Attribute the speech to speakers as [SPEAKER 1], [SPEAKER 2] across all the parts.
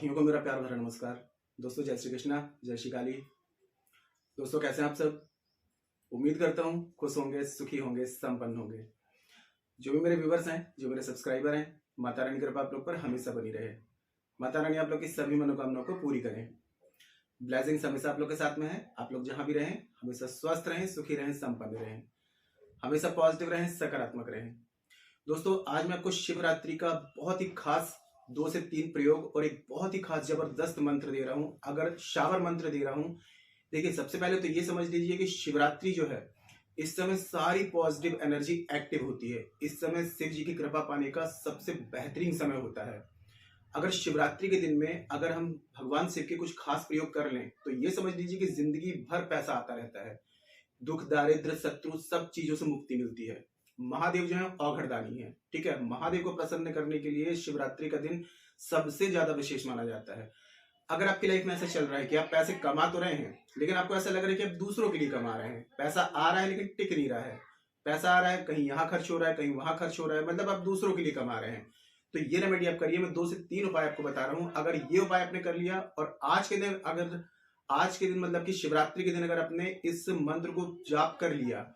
[SPEAKER 1] साथियों को मेरा प्यार भरा नमस्कार। दोस्तों जय श्री कृष्णा, जय श्री काली। दोस्तों कैसे हैं आप सब? उम्मीद करता हूँ खुश होंगे, सुखी होंगे, संपन्न होंगे। जो भी मेरे व्यूवर्स हैं, जो मेरे सब्सक्राइबर हैं, माता रानी की कृपा आप लोग पर हमेशा बनी रहे। माता रानी आप लोग की सभी मनोकामनाओं को पूरी करें। ब्लेसिंग्स हमेशा आप लोग के साथ में है। आप लोग जहां भी रहें हमेशा स्वस्थ रहें, सुखी रहें, संपन्न रहें, हमेशा पॉजिटिव रहें, सकारात्मक रहें। दोस्तों आज मैं आपको शिवरात्रि का बहुत ही खास 2 से 3 प्रयोग और एक बहुत ही खास जबरदस्त मंत्र दे रहा हूं। अगर शावर मंत्र दे रहा हूं, देखिए सबसे पहले तो ये समझ लीजिए कि शिवरात्रि जो है इस समय सारी पॉजिटिव एनर्जी एक्टिव होती है। इस समय शिव जी की कृपा पाने का सबसे बेहतरीन समय होता है। अगर शिवरात्रि के दिन में अगर हम भगवान शिव के कुछ खास प्रयोग कर लें तो ये समझ लीजिए कि जिंदगी भर पैसा आता रहता है। दुख, दारिद्र, शत्रु सब चीजों से मुक्ति मिलती है। महादेव जो है औघड़दानी है, ठीक है। महादेव को प्रसन्न करने के लिए शिवरात्रि का दिन सबसे ज्यादा विशेष माना जाता है। अगर आपकी लाइफ में ऐसा चल रहा है कि आप पैसे कमा तो रहे हैं लेकिन आपको ऐसा लग रहा है कि आप दूसरों के लिए कमा रहे हैं, पैसा आ रहा है लेकिन टिक नहीं रहा है, पैसा आ रहा है कहीं यहाँ खर्च हो रहा है, कहीं वहां खर्च हो रहा है, मतलब आप दूसरों के लिए कमा रहे हैं, तो ये रेमेडी आप करिए। मैं 2 से 3 उपाय आपको बता रहा हूं। अगर ये उपाय आपने कर लिया और आज के दिन मतलब कि शिवरात्रि के दिन अगर आपने इस मंत्र को जाप कर लिया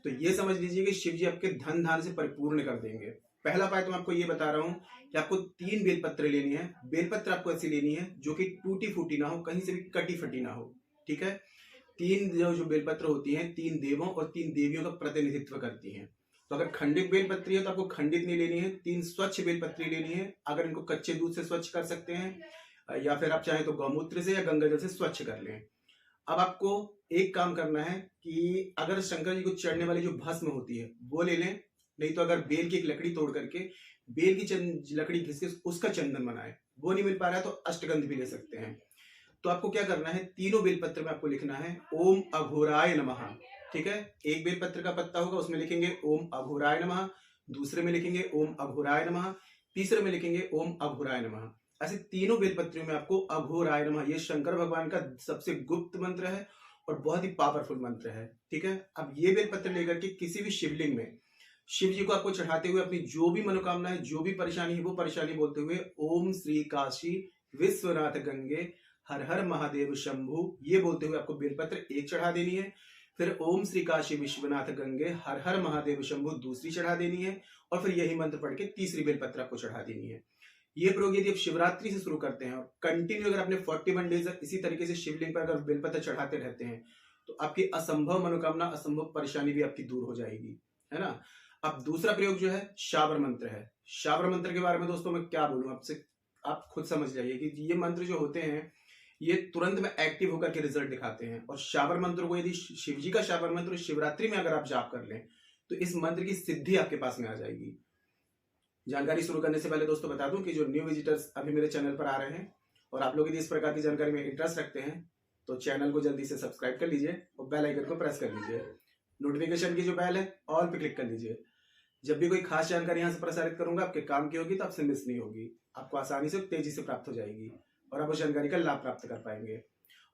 [SPEAKER 1] तो ये समझ लीजिए कि शिव जी आपके धन धान से परिपूर्ण कर देंगे। पहला उपाय तो मैं आपको ये बता रहा हूं कि आपको 3 बेलपत्र लेनी है। बेलपत्र आपको ऐसी लेनी है जो कि टूटी फूटी ना हो, कहीं से भी कटी फटी ना हो, ठीक है। 3 जो बेलपत्र होती हैं 3 देवों और 3 देवियों का प्रतिनिधित्व करती हैं। तो अगर खंडित बेलपत्री है तो आपको खंडित नहीं लेनी है, 3 स्वच्छ बेलपत्री लेनी है। अगर इनको कच्चे दूध से स्वच्छ कर सकते हैं या फिर आप चाहें तो गौमूत्र से या गंगा जल से स्वच्छ कर लें। अब आपको एक काम करना है कि अगर शंकर जी को चढ़ने वाली जो भस्म होती है वो ले लें, नहीं तो अगर बेल की एक लकड़ी तोड़ करके बेल की लकड़ी घिस के उसका चंदन बनाए, वो नहीं मिल पा रहा है तो अष्टगंध भी ले सकते हैं। तो आपको क्या करना है, तीनों बेलपत्र में आपको लिखना है ओम अघोराय नमः, ठीक है। एक बेलपत्र का पत्ता होगा उसमें लिखेंगे ओम अघोराय नमः, दूसरे में लिखेंगे ओम अघोराय नमः, तीसरे में लिखेंगे ओम अघोराय नमः। ऐसे तीनों बेलपत्रियों में आपको अघोराय नमः, ये शंकर भगवान का सबसे गुप्त मंत्र है और बहुत ही पावरफुल मंत्र है, ठीक है। अब ये बेलपत्र लेकर के किसी भी शिवलिंग में शिव जी को आपको चढ़ाते हुए अपनी जो भी मनोकामना है, जो भी परेशानी है, वो परेशानी बोलते हुए ओम श्री काशी विश्वनाथ गंगे हर हर महादेव शंभु, ये बोलते हुए आपको बेलपत्र एक चढ़ा देनी है। फिर ओम श्री काशी विश्वनाथ गंगे हर हर महादेव शंभु दूसरी चढ़ा देनी है और फिर यही मंत्र पढ़ के तीसरी बेलपत्र आपको चढ़ा देनी है। ये प्रयोग यदि आप शिवरात्रि से शुरू करते हैं और कंटिन्यू अगर आपने 41 डेज इसी तरीके से शिवलिंग पर अगर बेलपत्र चढ़ाते रहते हैं तो आपकी असंभव मनोकामना, असंभव परेशानी भी आपकी दूर हो जाएगी, है ना। अब दूसरा प्रयोग जो है शावर मंत्र है। शावर मंत्र के बारे में दोस्तों मैं क्या बोलूं आपसे, आप खुद समझ जाइए कि ये मंत्र जो होते हैं ये तुरंत में एक्टिव होकर के रिजल्ट दिखाते हैं। और शावर मंत्र को यदि शिव जी का शावर मंत्र शिवरात्रि में अगर आप जाप कर लें तो इस मंत्र की सिद्धि आपके पास में आ जाएगी। जानकारी शुरू करने से पहले दोस्तों बता दूं कि जो न्यू विजिटर्स अभी मेरे चैनल पर आ रहे हैं और आप लोग यदि इस प्रकार की जानकारी में इंटरेस्ट रखते हैं तो चैनल को जल्दी से सब्सक्राइब कर लीजिए और बेल आइकन को प्रेस कर लीजिए। नोटिफिकेशन की जो बेल है ऑल पे क्लिक कर लीजिए। जब भी कोई खास जानकारी यहाँ से प्रसारित करूंगा आपके काम की होगी तो आपसे मिस नहीं होगी, आपको आसानी से तेजी से प्राप्त हो जाएगी और आप उस जानकारी का लाभ प्राप्त कर पाएंगे।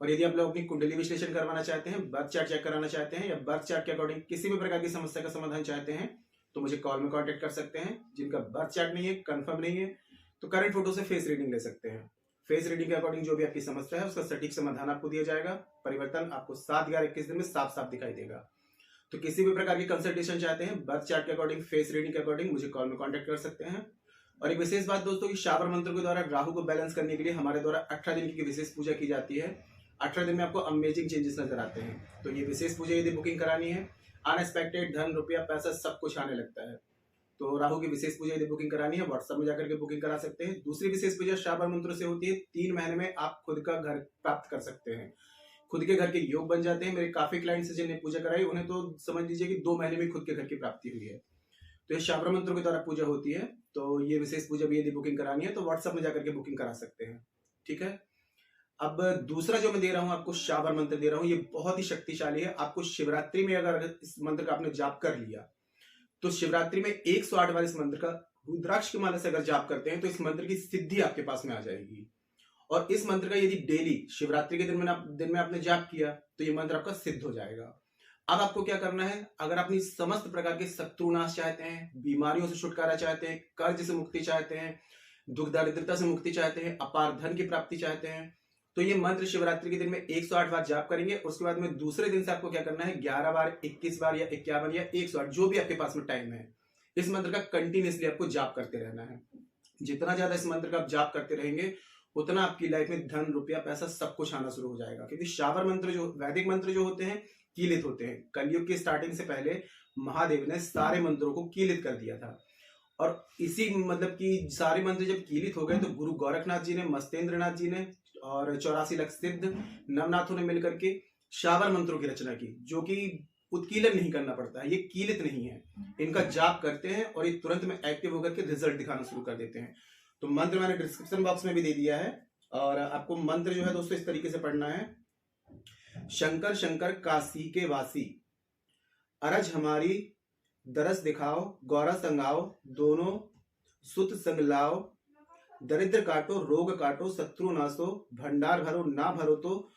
[SPEAKER 1] और यदि आप लोग अपनी कुंडली विश्लेषण करवाना चाहते हैं, बर्थ चार्ट चेक कराना चाहते हैं या बर्थ चार्ट के अकॉर्डिंग किसी भी प्रकार की समस्या का समाधान चाहते हैं तो मुझे कॉल में कांटेक्ट कर सकते हैं। जिनका बर्थ चार्ट नहीं है, कंफर्म नहीं है, तो करंट फोटो से फेस रीडिंग ले सकते हैं। फेस रीडिंग के अकॉर्डिंग जो भी आपकी समस्या है उसका सटीक समाधान आपको दिया जाएगा। परिवर्तन आपको 7/11-21 दिन में साफ साफ दिखाई देगा। तो किसी भी प्रकार की कंसल्टेशन चाहते हैं बर्थ चार्ट के अकॉर्डिंग, फेस रीडिंग के अकॉर्डिंग, मुझे कॉल में कांटेक्ट कर सकते हैं। और एक विशेष बात दोस्तों कि शावर मंत्र के द्वारा राहु को बैलेंस करने के लिए हमारे द्वारा 18 दिन की विशेष पूजा की जाती है। 18 दिन में आपको अमेजिंग चेंजेस नजर आते हैं। तो ये विशेष पूजा यदि बुकिंग करानी है, अनएक्सपेक्टेड धन, रुपया, पैसा सब कुछ आने लगता है। तो राहु की विशेष पूजा यदि बुकिंग करानी है व्हाट्सएप में जाकर के बुकिंग करा सकते हैं। दूसरी विशेष पूजा शावर मंत्र से होती है। 3 महीने में आप खुद का घर प्राप्त कर सकते हैं, खुद के घर के योग बन जाते हैं। मेरे काफी क्लाइंट्स से जिन्हें पूजा कराई उन्हें तो समझ लीजिए कि 2 महीने में खुद के घर की प्राप्ति हुई है। तो ये शावर मंत्र के द्वारा पूजा होती है। तो ये विशेष पूजा भी यदि बुकिंग करानी है तो व्हाट्सएप में जाकर के बुकिंग करा सकते हैं, ठीक है। अब दूसरा जो मैं दे रहा हूं आपको शावर मंत्र दे रहा हूं, ये बहुत ही शक्तिशाली है। आपको शिवरात्रि में अगर इस मंत्र का आपने जाप कर लिया तो शिवरात्रि में 108 बार इस मंत्र का रुद्राक्ष की माला से अगर जाप करते हैं तो इस मंत्र की सिद्धि आपके पास में आ जाएगी। और इस मंत्र का यदि डेली शिवरात्रि के दिन में आपने जाप किया तो ये मंत्र आपका सिद्ध हो जाएगा। अब आपको क्या करना है, अगर अपनी समस्त प्रकार के शत्रुनाश चाहते हैं, बीमारियों से छुटकारा चाहते हैं, कर्ज से मुक्ति चाहते हैं, दुख दारिद्रता से मुक्ति चाहते हैं, अपार धन की प्राप्ति चाहते हैं, तो ये मंत्र शिवरात्रि के दिन में 108 बार जाप करेंगे। उसके बाद में दूसरे दिन से आपको क्या करना है, 11 बार, 21 बार या 51 या 108, जो भी आपके पास में टाइम है, इस मंत्र का कंटिन्यूसली आपको जाप करते रहना है। जितना ज्यादा इस मंत्र का आप जाप करते रहेंगे उतना आपकी लाइफ में धन, रुपया, पैसा सब कुछ आना शुरू हो जाएगा। क्योंकि शावर मंत्र जो, वैदिक मंत्र जो होते हैं, कीलित होते हैं। कलयुग की स्टार्टिंग से पहले महादेव ने सारे मंत्रों को कीलित कर दिया था, और इसी मतलब कि सारे मंत्र जब कीलित हो गए तो गुरु गोरखनाथ जी ने, मस्तेंद्र नाथ जी ने और 84 लाख सिद्ध नवनाथों ने मिलकर के शावर मंत्रों की रचना की, जो कि उत्कीलन नहीं करना पड़ता है, ये कीलित नहीं है। इनका जाप करते हैं और ये तुरंत में एक्टिव होकर के रिजल्ट दिखाना शुरू कर देते हैं। तो मंत्र मैंने डिस्क्रिप्शन बॉक्स में भी दे दिया है, और आपको मंत्र जो है दोस्तों इस तरीके से पढ़ना है। शंकर शंकर काशी के वासी, अरज हमारी दरस दिखाओ, गौरा संगाओ, दोनों सुत संग लाओ, दरिद्र काटो, रोग काटो, शत्रु नासो, भंडार भरो ना भरो तो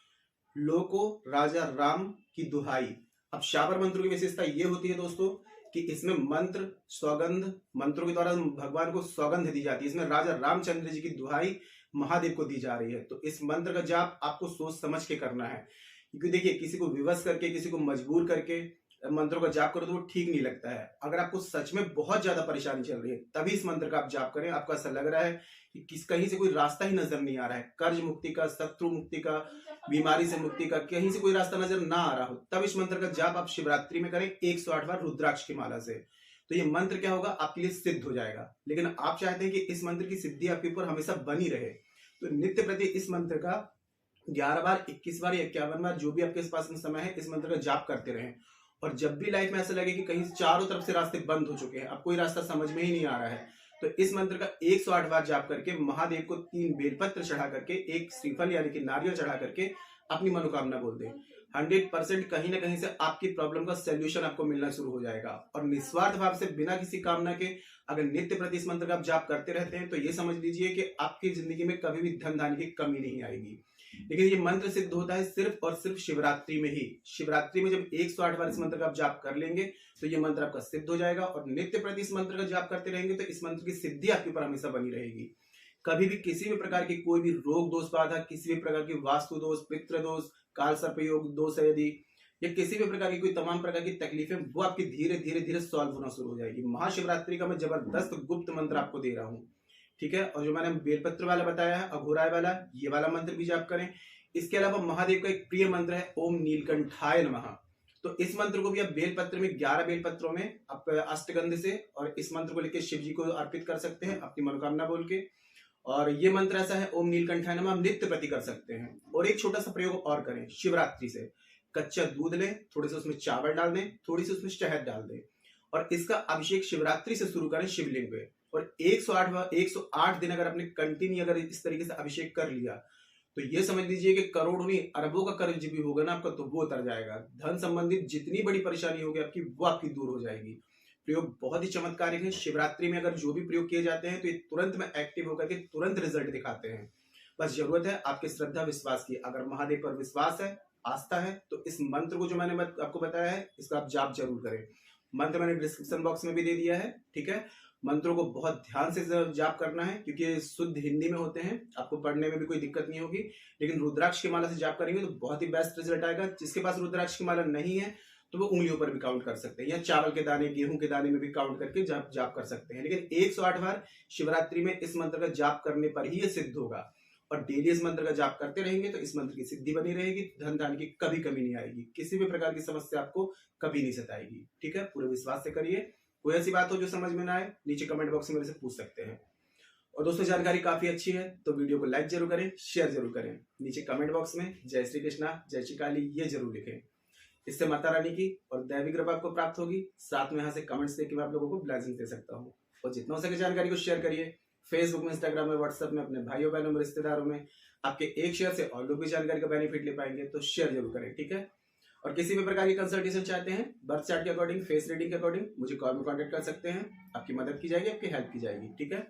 [SPEAKER 1] लोको राजा राम की दुहाई। अब शावर मंत्रों की विशेषता ये होती है दोस्तों कि इसमें मंत्र सौगंध, मंत्रों के द्वारा भगवान को सौगंध दी जाती है। इसमें राजा रामचंद्र जी की दुहाई महादेव को दी जा रही है। तो इस मंत्र का जाप आपको सोच समझ के करना है, क्योंकि देखिए किसी को विवश करके, किसी को मजबूर करके मंत्रों का जाप करो तो वो ठीक नहीं लगता है। अगर आपको सच में बहुत ज्यादा परेशानी चल रही है तभी इस मंत्र का आप जाप करें। आपको ऐसा लग रहा है कि कहीं से कोई रास्ता ही नजर नहीं आ रहा है, कर्ज मुक्ति का, शत्रु मुक्ति का, बीमारी से मुक्ति का, कहीं से कोई रास्ता नजर ना आ रहा हो, तब इस मंत्र का जाप आप शिवरात्रि में करें 108 बार रुद्राक्ष की माला से। तो ये मंत्र क्या होगा, आपके लिए सिद्ध हो जाएगा। लेकिन आप चाहते हैं कि इस मंत्र की सिद्धि आपके ऊपर हमेशा बनी रहे, तो नित्य प्रति इस मंत्र का 11 बार, 21 बार या 51 बार, जो भी आपके पास में समय है, इस मंत्र का जाप करते रहें। और जब भी लाइफ में ऐसा लगे कि कहीं चारों तरफ से रास्ते बंद हो चुके हैं, अब कोई रास्ता समझ में ही नहीं आ रहा है, तो इस मंत्र का 108 बार जाप करके महादेव को 3 बेलपत्र चढ़ा करके, 1 श्रीफल यानी कि नारियल चढ़ा करके अपनी मनोकामना बोल दें। 100% कहीं ना कहीं से आपकी प्रॉब्लम का सोल्यूशन आपको मिलना शुरू हो जाएगा। और निस्वार्थ भाव से, बिना किसी कामना के, अगर नित्य प्रति इस मंत्र का आप जाप करते रहते हैं तो ये समझ लीजिए कि आपकी जिंदगी में कभी भी धन धान्य की कमी नहीं आएगी। लेकिन ये मंत्र सिद्ध होता है सिर्फ और सिर्फ शिवरात्रि में ही। शिवरात्रि में जब 108 बार इस मंत्र का आप जाप कर लेंगे तो ये मंत्र आपका सिद्ध हो जाएगा, और नित्य प्रति इस मंत्र का जाप करते रहेंगे तो इस मंत्र की सिद्धि आपके ऊपर हमेशा बनी रहेगी। कभी भी किसी भी प्रकार की कोई भी रोग दोष बाधा, किसी भी प्रकार की वास्तु दोष, पितृ दोष, काल सर्प योग दोष है यदि, या किसी भी प्रकार की कोई तमाम प्रकार की तकलीफें, वो आपकी धीरे धीरे धीरे सॉल्व होना शुरू हो जाएगी। महाशिवरात्रि का मैं जबरदस्त गुप्त मंत्र आपको दे रहा हूँ, ठीक है। और जो मैंने बेलपत्र वाला बताया है, अघोराय वाला, ये वाला मंत्र भी जाप करें। इसके अलावा महादेव का एक प्रिय मंत्र है ओम नीलकंठाय नमः। तो इस मंत्र को भी आप बेलपत्र में, 11 बेलपत्रों में आप अष्टगंध से, और इस मंत्र को लेकर शिव जी को अर्पित कर सकते हैं अपनी मनोकामना बोल के। और ये मंत्र ऐसा है, ओम नीलकंठाय नमः, आप नित्य प्रति कर सकते हैं। और एक छोटा सा प्रयोग और करें शिवरात्रि से, कच्चा दूध लें, थोड़े से उसमें चावल डाल दें, थोड़ी सी उसमें शहद डाल दें, और इसका अभिषेक शिवरात्रि से शुरू करें शिवलिंग पे। और 108 दिन अगर आपने कंटिन्यू अगर इस तरीके से अभिषेक कर लिया तो ये समझ लीजिए कि करोड़ों नहीं अरबों का कर्ज भी होगा ना आपका, तो वो उतर जाएगा। धन संबंधित जितनी बड़ी परेशानी होगी आपकी, वो आपकी दूर हो जाएगी। प्रयोग बहुत ही चमत्कारिक है। शिवरात्रि में अगर जो भी प्रयोग किए जाते हैं तो ये तुरंत में एक्टिव होकर के तुरंत रिजल्ट दिखाते हैं। बस जरूरत है आपके श्रद्धा विश्वास की। अगर महादेव पर विश्वास है, आस्था है, तो इस मंत्र को जो मैंने आपको बताया है, इसका आप जाप जरूर करें। मंत्र मैंने डिस्क्रिप्शन बॉक्स में भी दे दिया है, ठीक है। मंत्रों को बहुत ध्यान से जाप करना है, क्योंकि ये शुद्ध हिंदी में होते हैं, आपको पढ़ने में भी कोई दिक्कत नहीं होगी। लेकिन रुद्राक्ष की माला से जाप करेंगे तो बहुत ही बेस्ट रिजल्ट आएगा। जिसके पास रुद्राक्ष की माला नहीं है तो वो उंगलियों पर भी काउंट कर सकते हैं, या चावल के दाने, गेहूं के दाने में भी काउंट करके जाप कर सकते हैं। लेकिन 108 बार शिवरात्रि में इस मंत्र का जाप करने पर ही ये सिद्ध होगा। और डेली इस मंत्र का जाप करते रहेंगे तो इस मंत्र की सिद्धि बनी रहेगी, धन धान्य की कभी कमी नहीं आएगी, किसी भी प्रकार की समस्या आपको कभी नहीं सताएगी, ठीक है। पूरे विश्वास से करिए। कोई ऐसी बात हो जो समझ में ना आए, नीचे कमेंट बॉक्स में मेरे से पूछ सकते हैं। और दोस्तों जानकारी काफी अच्छी है तो वीडियो को लाइक जरूर करें, शेयर जरूर करें। नीचे कमेंट बॉक्स में जय श्री कृष्णा, जय श्री काली ये जरूर लिखें। इससे माता रानी की और दैवी कृपा आपको प्राप्त होगी। साथ में यहाँ से कमेंट्स देकर मैं आप लोगों को ब्लेसिंग दे सकता हूँ। और जितना हो सके जानकारी को शेयर करिए, फेसबुक में, इंस्टाग्राम में, व्हाट्सएप में, अपने भाइयों बहनों में, रिश्तेदारों में। आपके एक शेयर से और लोग भी जानकारी का बेनिफिट ले पाएंगे, तो शेयर जरूर करें, ठीक है। और किसी भी प्रकार की कंसल्टेशन चाहते हैं, बर्थ चार्ट के अकॉर्डिंग, फेस रीडिंग के अकॉर्डिंग, मुझे कॉल में कॉन्टेक्ट कर सकते हैं। आपकी मदद की जाएगी, आपकी हेल्प की जाएगी, ठीक है।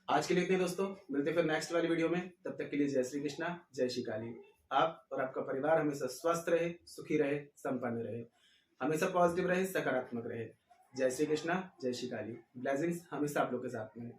[SPEAKER 1] आज के लिए इतने दोस्तों, मिलते फिर नेक्स्ट वाली वीडियो में। तब तक के लिए जय श्री कृष्णा, जय श्री काली। आप और आपका परिवार हमेशा स्वस्थ रहे, सुखी रहे, संपन्न रहे, हमेशा पॉजिटिव रहे, सकारात्मक रहे। जय श्री कृष्णा, जय श्री काली। ब्लेसिंग्स हमेशा आप लोग के साथ में है।